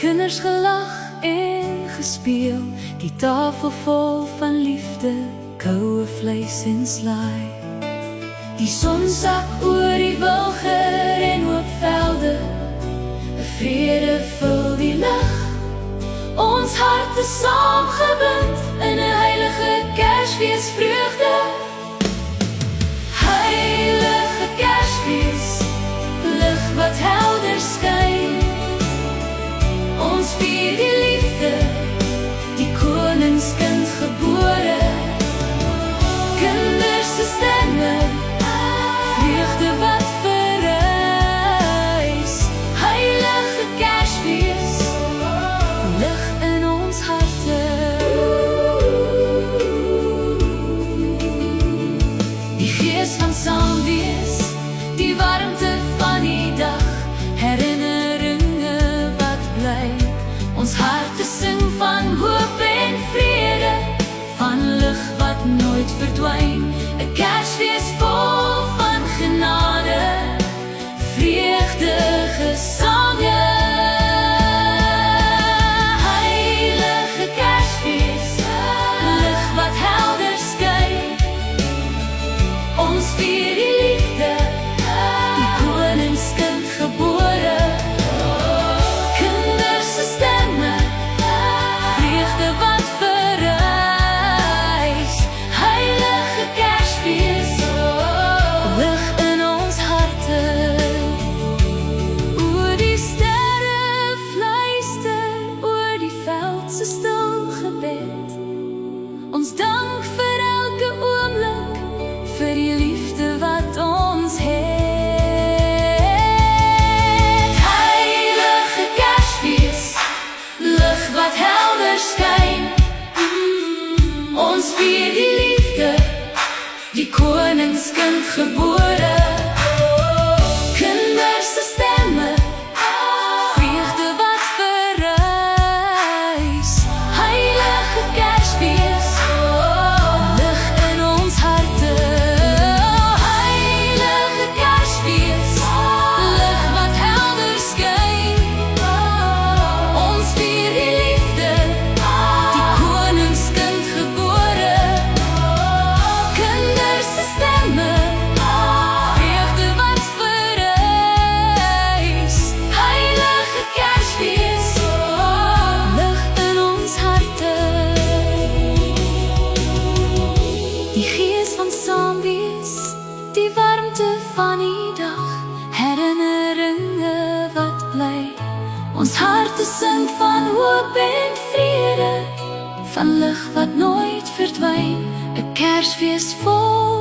kinders gelag en gespeel, die tafel vol van liefde, koue vleis en slaai. Die son sak oor die wilger en oop velde, 'n vrede vul die lug, ons harte saamgebind in 'n heilige Kersfees vreugde. Heilige Kersfees, lig wat helder skyn, ons vier die liefde, die koningskind gebore. Kinders se stemme, vreugde wat verrys. Heilige Kersfees, lig in ons harte. Die gees van saamwees, die warmte van die dag, herinneringe wat bly. Ons harte sing van hoop en vrede, van lig wat nooit verdwyn. 'n Kersfees vol van genade, vreugde gesange. Heilige Kersfees, lig wat helder skyn, ons vier die liefde, die koningskind gebore. Kinders se stemme, vreugde wat verrys. Heilige Kersfees, lig in ons harte. Oor die sterre fluister, oor die veld se stil gebed. Ons dank vir elke oomblik, vir die liefde wat ons het. Heilige Kersfees, lig wat helder skyn, ons vier die liefde, die koningskind gebore. Kinders se stemme, vreugde wat verrys. Heilige Kersfees, lig in ons harte. Heilige Kersfees, lig wat helder skyn, ons vier die liefde, die koningskind gebore. Kinders se stemme, vreugde wat verrys. Heilige Kersfees, lig in ons harte. Die gees van saamwees, die warmte van die dag, herinneringe wat bly. Ons harte sing van hoop en vrede, van lig wat nooit verdwyn. 'n Kersfees vol